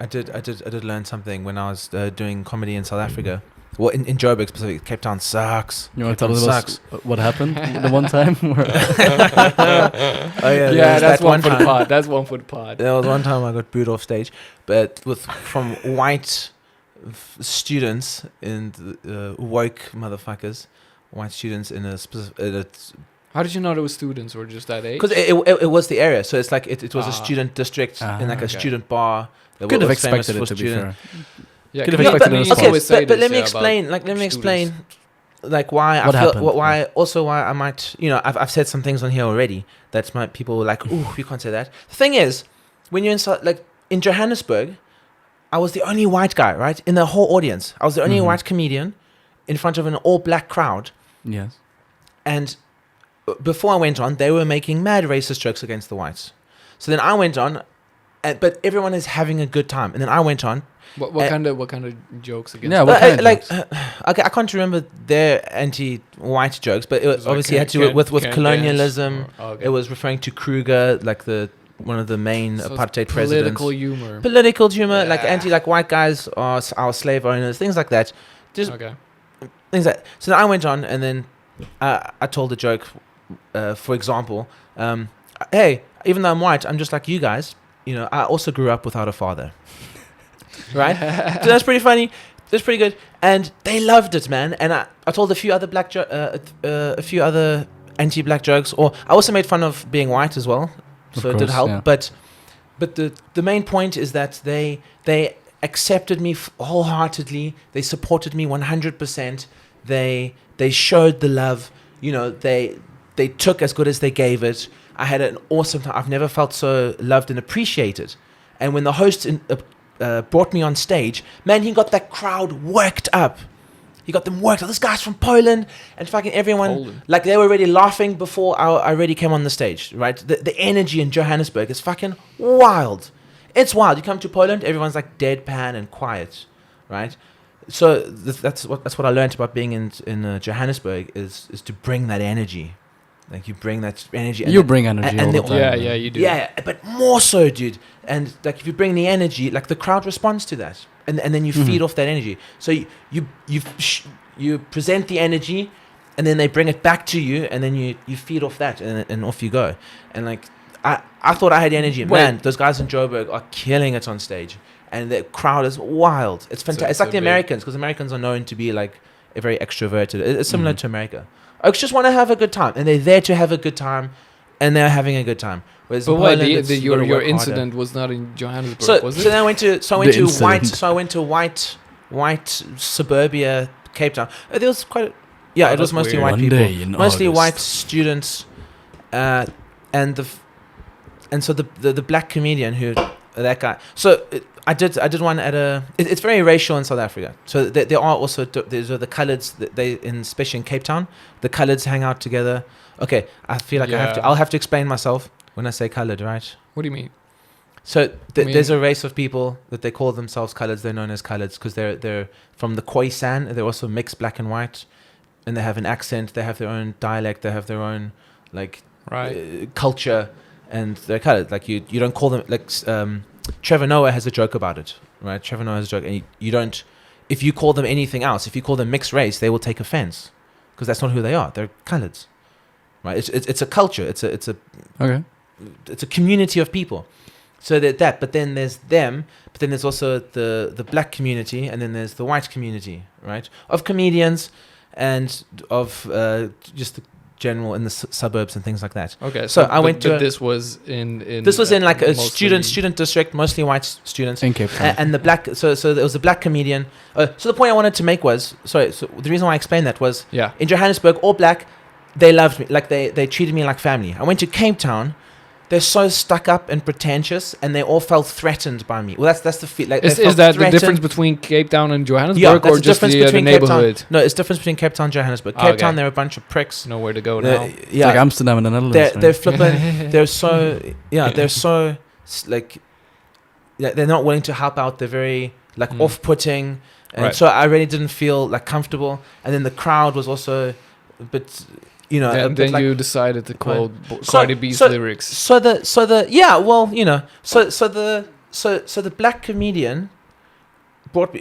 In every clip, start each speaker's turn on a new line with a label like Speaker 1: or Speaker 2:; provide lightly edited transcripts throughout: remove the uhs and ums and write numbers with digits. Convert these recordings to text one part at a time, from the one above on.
Speaker 1: I did learn something when I was doing comedy in South Africa. Well, in Joburg specifically, Cape Town sucks.
Speaker 2: You want to tell us what happened the one time?
Speaker 3: Yeah, that's one for the pod. That's one for the pod.
Speaker 1: There was one time I got booed off stage, but from white students and woke motherfuckers, white students in a specific.
Speaker 3: How did you know there were students or just that age?
Speaker 1: Because it was the area, so it's like it was a student district in like a student bar. That
Speaker 2: Could have
Speaker 1: was famous
Speaker 2: expected it
Speaker 1: for
Speaker 2: to be fair.
Speaker 3: Yeah,
Speaker 2: Could have
Speaker 3: yeah,
Speaker 2: expected
Speaker 3: but,
Speaker 2: it as well.
Speaker 1: but let me explain. Like, let me explain. Like why
Speaker 2: What
Speaker 1: I feel
Speaker 2: happened?
Speaker 1: why I might, you know, I've said some things on here already that's my people were like, ooh, you can't say that. The thing is, when you're in Johannesburg, I was the only white guy, right, in the whole audience. I was the only white comedian in front of an all black crowd.
Speaker 2: Yes.
Speaker 1: And before I went on, they were making mad racist jokes against the whites. So then I went on, but everyone is having a good time. And then I went on.
Speaker 3: What kind of jokes against?
Speaker 2: Yeah, what kind of jokes?
Speaker 1: Okay, I can't remember their anti-white jokes, but it obviously had to do with colonialism.
Speaker 3: Okay.
Speaker 1: It was referring to Kruger, like one of the main
Speaker 3: So
Speaker 1: apartheid
Speaker 3: it's
Speaker 1: presidents.
Speaker 3: Political humor.
Speaker 1: Like white guys are our slave owners, things like that. Just
Speaker 3: Okay.
Speaker 1: things like. So then I went on, and then I told a joke. For example, hey, even though I'm white, I'm just like you guys. You know, I also grew up without a father. Right? So that's pretty funny. That's pretty good. And they loved it, man. And I told a few other a few other anti-black jokes. Or I also made fun of being white as well. So it did help. Yeah. But the main point is that they accepted me wholeheartedly. They supported me 100%. They showed the love. You know, they took as good as they gave it. I had an awesome time. I've never felt so loved and appreciated. And when the host brought me on stage, man, he got that crowd worked up. He got them worked up. This guy's from Poland, and fucking everyone, like they were already laughing before I already came on the stage, right? The energy in Johannesburg is fucking wild. It's wild. You come to Poland, everyone's like deadpan and quiet, right? So that's what I learned about being in Johannesburg is to bring that energy. Like you bring that energy.
Speaker 2: You bring energy all the time.
Speaker 3: Yeah, you do.
Speaker 1: Yeah, but more so, dude. And like if you bring the energy, like the crowd responds to that, and then you feed off that energy. So you present the energy, and then they bring it back to you, and then you feed off that, and off you go. And like I thought I had energy, and man, those guys in Joburg are killing it on stage, and the crowd is wild. It's fantastic. It's like the Americans, because Americans are known to be like very extroverted. It's similar to America. Oaks just want to have a good time, and they're there to have a good time, and they're having a good time. Whereas
Speaker 3: but wait, your incident was not in Johannesburg, was it?
Speaker 1: So then I went to white suburbia Cape Town. There was quite it was mostly white people, mostly white students, and so the black comedian that guy. So I did one at it's very racial in South Africa. So there are also there's the coloureds especially in Cape Town, the coloureds hang out together. Okay, I feel like I'll have to explain myself when I say coloured, right?
Speaker 3: What do you mean?
Speaker 1: So there's a race of people that they call themselves coloureds. They're known as coloureds because they're from the Khoisan. They're also mixed black and white, and they have an accent. They have their own dialect. They have their own culture, and they're coloured. Like you don't call them like. Trevor Noah has a joke about it, right? Trevor Noah has a joke, and you don't. If you call them anything else, if you call them mixed race, they will take offense because that's not who they are. They're coloureds, right? It's a culture. It's a community of people. So that, but then there's them, but then there's also the black community, and then there's the white community, right? Of comedians and of just the general in the suburbs and things like that.
Speaker 3: Okay,
Speaker 1: so I went to.
Speaker 3: This was in
Speaker 1: like a student district, mostly white students
Speaker 2: in Cape Town.
Speaker 1: And the black. So there was a black comedian. So the point I wanted to make was So the reason why I explained that was in Johannesburg, all black, they loved me, like they treated me like family. I went to Cape Town. They're so stuck up and pretentious, and they all felt threatened by me. Well, that's the feel. Like,
Speaker 3: is that the difference between Cape Town and Johannesburg,
Speaker 1: that's
Speaker 3: or just the neighborhood?
Speaker 1: No, it's the difference between Cape Town and Johannesburg. Cape Town, they're a bunch of pricks.
Speaker 3: Nowhere to go now.
Speaker 2: It's like Amsterdam in the Netherlands.
Speaker 1: They're flipping. They're so like they're not willing to help out. They're very off-putting, and so I really didn't feel like comfortable. And then the crowd was also a bit.
Speaker 3: And then you decided to quote Cardi B's lyrics.
Speaker 1: So the so the black comedian brought me.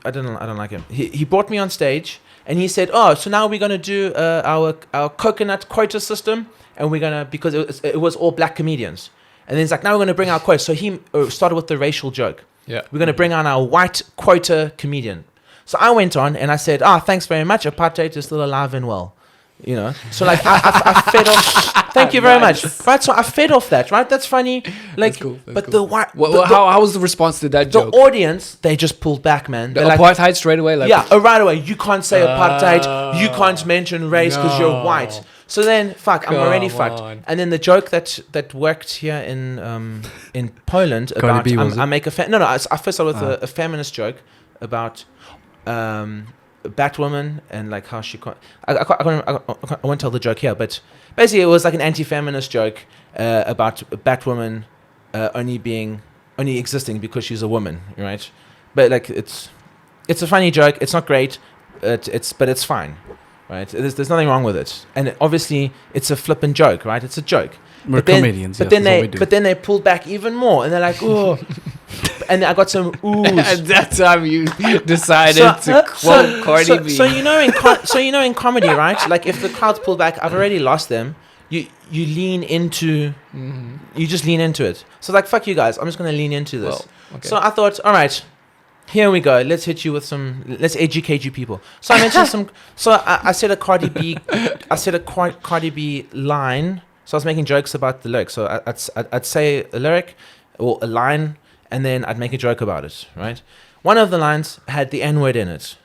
Speaker 1: I don't like him. He brought me on stage and he said, "Oh, so now we're gonna do our coconut quota system, and we're gonna because it was all black comedians." And then he's like, "Now we're gonna bring our quota." So he started with the racial joke.
Speaker 3: Yeah,
Speaker 1: we're gonna bring on our white quota comedian. So I went on and I said, thanks very much. Apartheid is still alive and well. You know, so like I fed off. Thank you very much. Right, so I fed off that. Right, that's funny. Like, that's cool. But cool.
Speaker 3: How was the response to that joke?
Speaker 1: The audience, they just pulled back, man.
Speaker 3: The apartheid straight away, like
Speaker 1: right away. You can't say apartheid. You can't mention race because you're white. So then, I'm already fucked. And then the joke that worked here in Poland about I make a I first started with a feminist joke about Batwoman and like how she I won't tell the joke here, but basically it was like an anti-feminist joke about Batwoman only existing because she's a woman, right? But like it's a funny joke. It's not great, but it's fine, right? There's nothing wrong with it, and obviously it's a flippant joke, right? It's a joke.
Speaker 2: We're comedians,
Speaker 1: but then they pulled back even more, and they're like, oh. And I got some oohs.
Speaker 3: At that time, you decided to quote Cardi B.
Speaker 1: So you know in comedy, right? Like if the crowd's pulled back, I've already lost them. You lean into, you just lean into it. So like, fuck you guys, I'm just gonna lean into this. Well, okay. So I thought, all right, here we go. Let's hit you with let's educate you people. So I mentioned some. So I said a Cardi B. I said a Cardi B line. So I was making jokes about the lyric. So I'd say a lyric or a line, and then I'd make a joke about it, right? One of the lines had the N-word in it.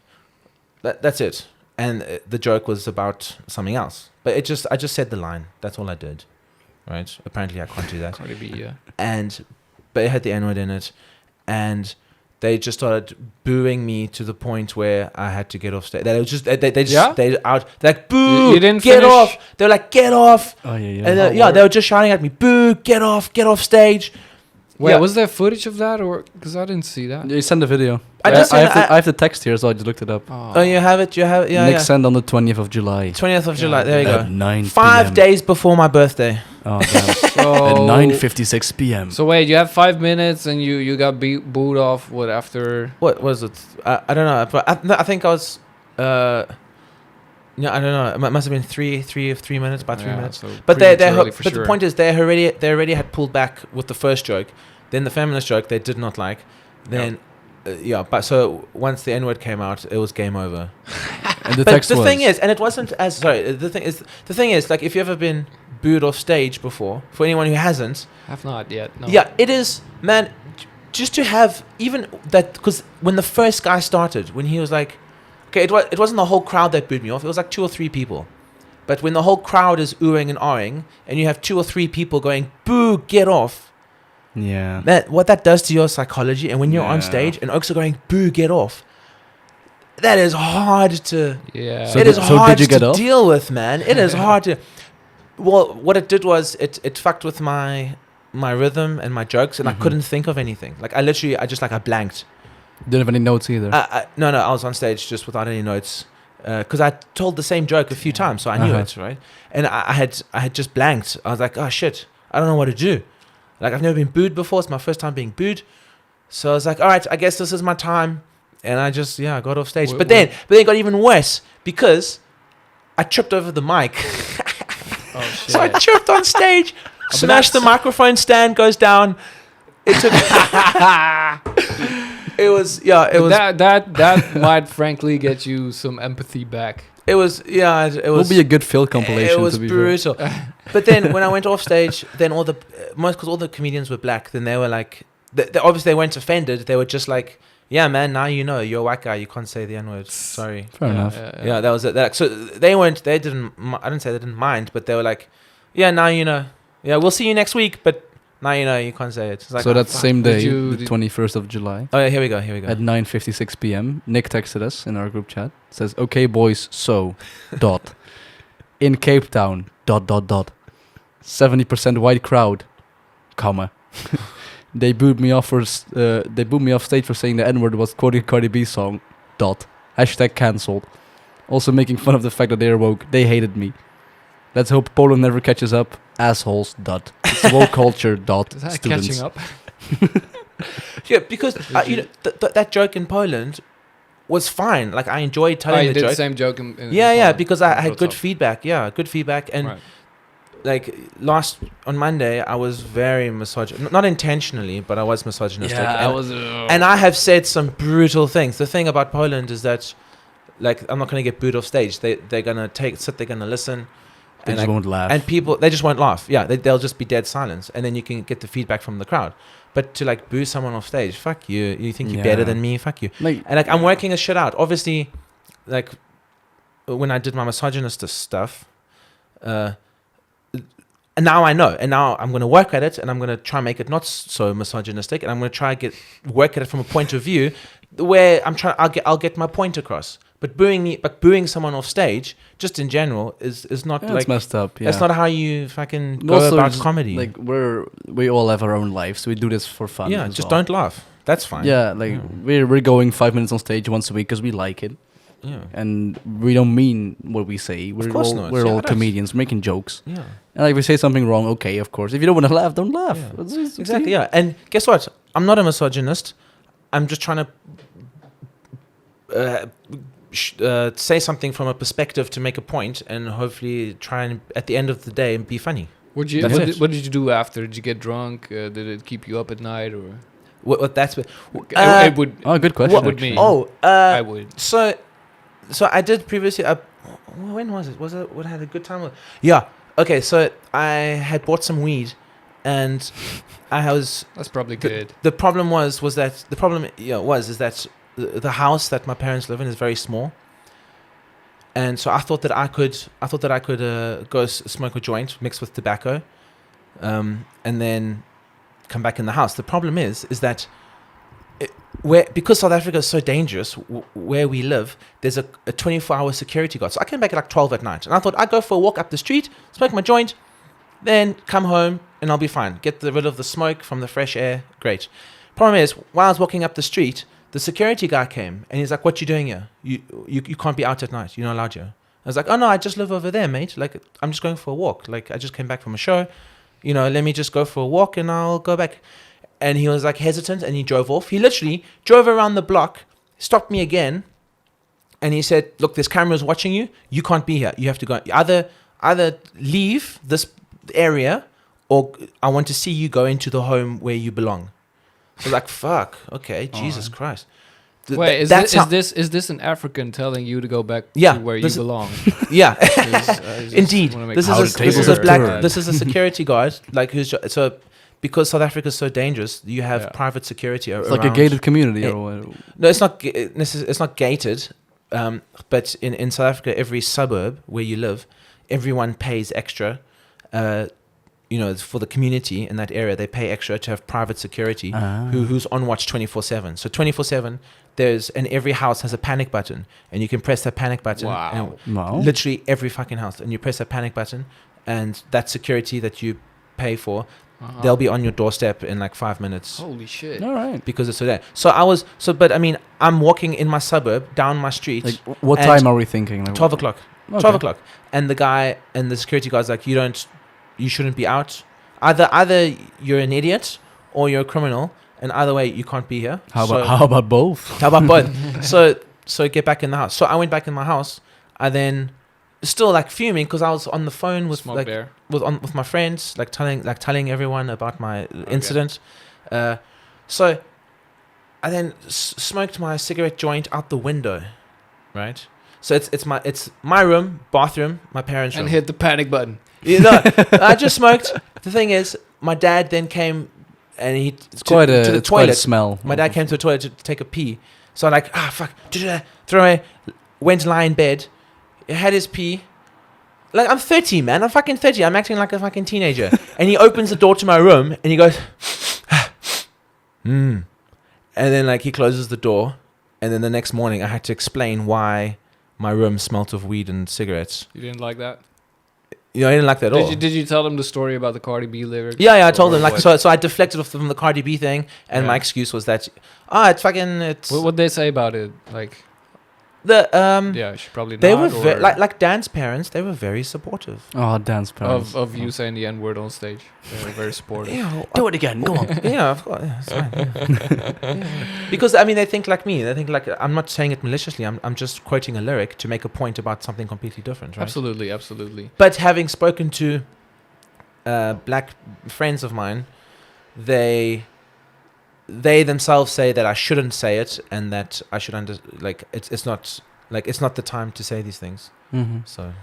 Speaker 1: That's it. And the joke was about something else. But I just said the line. That's all I did, right? Apparently I can't do that.
Speaker 3: Cardi B, yeah.
Speaker 1: But it had the N-word in it. And they just started booing me to the point where I had to get off stage. They just they're like, boo,
Speaker 3: you didn't
Speaker 1: get
Speaker 3: finish?
Speaker 1: off. They're like, get off.
Speaker 2: Oh yeah.
Speaker 1: And they were just shouting at me, boo, get off stage.
Speaker 3: Wait, was there footage of that, or because I didn't see that?
Speaker 2: You sent the video.
Speaker 1: I
Speaker 2: have the text here, so I just looked it up.
Speaker 1: Oh, you have it. You have it. Yeah.
Speaker 2: Nick sent on the 20th of July.
Speaker 1: 20th of July. There you go.
Speaker 2: At 9
Speaker 1: 5 days before my birthday.
Speaker 2: Oh damn. At 9:56 p.m.
Speaker 3: So wait, you have 5 minutes and you got booed off. What after?
Speaker 1: What was it? I don't know. But I think I was. I don't know. It must have been three minutes. About 3 minutes. So but the point is, they already had pulled back with the first joke. Then the feminist joke they did not like. Then. But so once the N-word came out, it was game over.
Speaker 2: And the
Speaker 1: thing is, and it wasn't as the thing is like if you've ever been booed off stage before, for anyone who hasn't,
Speaker 3: have not yet. No.
Speaker 1: Yeah, it is, man. Just to have even that, because when the first guy started, when he was like, okay, it wasn't the whole crowd that booed me off. It was like 2 or 3 people. But when the whole crowd is oohing and ahhing, and you have 2 or 3 people going, boo, get off.
Speaker 2: Yeah.
Speaker 1: What that does to your psychology, and when you're on stage and oaks are going, boo, get off. That is hard to.
Speaker 3: Yeah.
Speaker 1: So it is hard to deal with, man. It is hard to. Well, what it did was it fucked with my rhythm and my jokes, and I couldn't think of anything. Like I blanked.
Speaker 2: Didn't have any notes either.
Speaker 1: No, I was on stage just without any notes, because I told the same joke a few times, so I knew it, right? And I had just blanked. I was like, oh shit, I don't know what to do. Like, I've never been booed before. It's my first time being booed. So I was like, all right, I guess this is my time. And I just, I got off stage. But then it got even worse because I tripped over the mic.
Speaker 3: Oh, shit.
Speaker 1: So I tripped on stage, smashed the microphone stand, goes down. It took... it was...
Speaker 3: That might frankly get you some empathy back.
Speaker 1: It was, it was...
Speaker 2: Will be a good Phil compilation.
Speaker 1: It was brutal. But then when I went off stage, then because all the comedians were black, then they were like, they obviously weren't offended. They were just like, yeah, man, now you know, you're a white guy, you can't say the N-word. Sorry.
Speaker 2: Fair enough.
Speaker 1: Yeah, that was it. So I didn't say they didn't mind, but they were like, yeah, now you know. Yeah, we'll see you next week, but now you know, you can't say it. It's like,
Speaker 2: so that same day, the 21st of July.
Speaker 1: Oh yeah, here we go.
Speaker 2: At 9:56 p.m., Nick texted us in our group chat. Says, okay, boys, so, ... in Cape Town, ... 70% white crowd, ... They booed me off stage for saying the N-word was quoting Cardi B song, ... #cancelled. Also making fun of the fact that they are woke. They hated me. Let's hope Poland never catches up. Assholes. It's woke culture.
Speaker 3: Is that
Speaker 2: students.
Speaker 3: catching up?
Speaker 1: Yeah, because that joke in Poland was fine. Like I enjoyed telling
Speaker 3: you
Speaker 1: the
Speaker 3: did
Speaker 1: joke.
Speaker 3: the same joke in
Speaker 1: Yeah,
Speaker 3: Poland,
Speaker 1: because I
Speaker 3: in
Speaker 1: had good
Speaker 3: Wrocław.
Speaker 1: feedback. Yeah, good feedback. And
Speaker 3: Right.
Speaker 1: like on Monday, I was very misogynist. Not intentionally, but I was misogynistic.
Speaker 2: Yeah,
Speaker 1: and,
Speaker 2: I was.
Speaker 1: and I have said some brutal things. The thing about Poland is that, like, I'm not going to get booed off stage. They're going to sit, they're going to listen.
Speaker 2: They
Speaker 1: and
Speaker 2: just
Speaker 1: like,
Speaker 2: won't laugh.
Speaker 1: And people, they just won't laugh. Yeah, they'll just be dead silence. And then you can get the feedback from the crowd. But to like boo someone off stage, fuck you. You think you're better
Speaker 2: Yeah.
Speaker 1: than me? Fuck you.
Speaker 2: Like,
Speaker 1: And like, I'm working this shit out. Obviously, like, when I did my misogynist stuff, and now I know. And now I'm going to work at it. And I'm going to try and make it not so misogynistic. And I'm going to try and work at it from a point of view where I'll get my point across. But booing someone off stage, just in general, is not
Speaker 2: it's
Speaker 1: like
Speaker 2: messed up. Yeah.
Speaker 1: that's not how you fucking
Speaker 2: And
Speaker 1: go
Speaker 2: also
Speaker 1: about
Speaker 2: just,
Speaker 1: comedy.
Speaker 2: Like we all have our own lives, so we do this for fun.
Speaker 1: yeah,
Speaker 2: as
Speaker 1: just
Speaker 2: well.
Speaker 1: don't laugh. That's fine.
Speaker 2: Yeah, like we're going 5 minutes on stage once a week because we like it,
Speaker 1: Yeah.
Speaker 2: and we don't mean what we say. We're
Speaker 1: course
Speaker 2: all
Speaker 1: not.
Speaker 2: we're
Speaker 1: Yeah,
Speaker 2: all
Speaker 1: that's-
Speaker 2: comedians making jokes,
Speaker 1: Yeah.
Speaker 2: and like if we say something wrong, okay, of course. If you don't want to laugh, don't laugh.
Speaker 1: Yeah.
Speaker 2: It's
Speaker 1: Exactly. Yeah. And guess what? I'm not a misogynist. I'm just trying to say something from a perspective to make a point, and hopefully try and at the end of the day be funny.
Speaker 3: What
Speaker 1: That's it.
Speaker 3: did you do after? Did you get drunk? Did it keep you up at night, or
Speaker 1: What that's.
Speaker 3: it would?
Speaker 2: Oh, good question.
Speaker 3: What would
Speaker 2: actually.
Speaker 3: me?
Speaker 1: Oh.
Speaker 3: I would.
Speaker 1: So I did previously. When was it? Was it what I had a good time with? Yeah. Okay. So I had bought some weed, and I was.
Speaker 3: That's probably good.
Speaker 1: The problem was that the problem is that the house that my parents live in is very small, and so I thought that I could go smoke a joint mixed with tobacco, and then come back in the house. The problem is that because South Africa is so dangerous, where we live, there's a 24-hour security guard. So I came back at like 12 at night, and I thought I'd go for a walk up the street, smoke my joint, then come home, and I'll be fine. Get rid of the smoke from the fresh air. Great. Problem is, while I was walking up the street, the security guy came, and he's like, "What you doing here? You can't be out at night. You're not allowed here." I was like, "Oh no, I just live over there, mate. Like I'm just going for a walk. Like I just came back from a show. Let me just go for a walk, and I'll go back." And he was like hesitant, and he drove off. He literally drove around the block, stopped me again, and he said, "Look, there's cameras watching you. You can't be here. You have to go. Either leave this area, or I want to see you go into the home where you belong." I was like, "Fuck, okay, Jesus Christ."
Speaker 3: Wait, is this an African telling you to go back
Speaker 1: Yeah,
Speaker 3: to where you
Speaker 1: this is-
Speaker 3: belong?
Speaker 1: Yeah,
Speaker 3: 'Cause I just
Speaker 1: indeed.
Speaker 3: wanna make
Speaker 1: This
Speaker 3: sure.
Speaker 2: How
Speaker 1: is
Speaker 2: the
Speaker 1: this is
Speaker 2: tables
Speaker 1: a black.
Speaker 2: turn.
Speaker 1: This is a security guard, like so. Because South Africa is so dangerous, you have
Speaker 3: Yeah.
Speaker 1: private security
Speaker 2: It's
Speaker 1: around.
Speaker 2: like a gated community,
Speaker 1: Eh,
Speaker 2: or what?
Speaker 1: No, it's not. It's not gated. But in South Africa, every suburb where you live, everyone pays extra. For the community in that area, they pay extra to have private security who's on watch 24/7. So 24/7, and every house has a panic button, and you can press that panic button.
Speaker 3: Wow.
Speaker 1: And
Speaker 2: No.
Speaker 1: literally every fucking house, and you press that panic button, and that security that you pay for, they'll be on your doorstep in like 5 minutes.
Speaker 3: Holy shit!
Speaker 2: All right.
Speaker 1: Because it's so there. But I mean, I'm walking in my suburb down my street,
Speaker 2: Like, what
Speaker 1: and
Speaker 2: time are we thinking? Like,
Speaker 1: 12 o'clock.
Speaker 2: Okay.
Speaker 1: 12 o'clock. And the guy and the security guard's like, you shouldn't be out. Either you're an idiot or you're a criminal, and either way, you can't be here.
Speaker 2: How about both?
Speaker 1: How about both? So get back in the house. So I went back in my house. I then still like fuming because I was on the phone with
Speaker 3: Smoke
Speaker 1: like
Speaker 3: there.
Speaker 1: with my friends, telling everyone about my incident. So I then smoked my cigarette joint out the window, right? So it's my room, bathroom, my parents' room.
Speaker 3: And hit the panic button.
Speaker 1: I just smoked. The thing is, my dad then came and
Speaker 2: It's quite
Speaker 1: to the
Speaker 2: it's quite a
Speaker 1: toilet.
Speaker 2: smell.
Speaker 1: My dad came to the toilet to take a pee. So I'm like, fuck, throw away. Went to lie in bed. Had his pee. Like, I'm 30, man. I'm fucking 30. I'm acting like a fucking teenager. And he opens the door to my room and he goes, And then, like, he closes the door. And then the next morning, I had to explain why my room smelt of weed and cigarettes.
Speaker 3: You didn't like that?
Speaker 1: I didn't like that at all.
Speaker 3: Did you tell them the story about the Cardi B lyrics?
Speaker 1: Yeah, I told
Speaker 3: Or
Speaker 1: them, like,
Speaker 3: what?
Speaker 1: so I deflected off from the Cardi B thing. And
Speaker 3: Yeah.
Speaker 1: my excuse was that, it's...
Speaker 3: What they say about it? Like, Yeah, she probably
Speaker 1: they
Speaker 3: not.
Speaker 1: were
Speaker 3: or
Speaker 1: like Dan's parents. They were very supportive.
Speaker 2: Oh, dance parents.
Speaker 3: of you saying the N word on stage. They were very supportive.
Speaker 1: Yeah,
Speaker 2: Do it again. Go on.
Speaker 1: yeah, of course. Yeah, it's fine. Yeah. Because I mean, they think like me. They think like I'm not saying it maliciously. I'm just quoting a lyric to make a point about something completely different, right?
Speaker 3: Absolutely, absolutely.
Speaker 1: But having spoken to black friends of mine, they themselves say that I shouldn't say it and that I should it's not the time to say these things.
Speaker 2: Mm-hmm.
Speaker 1: So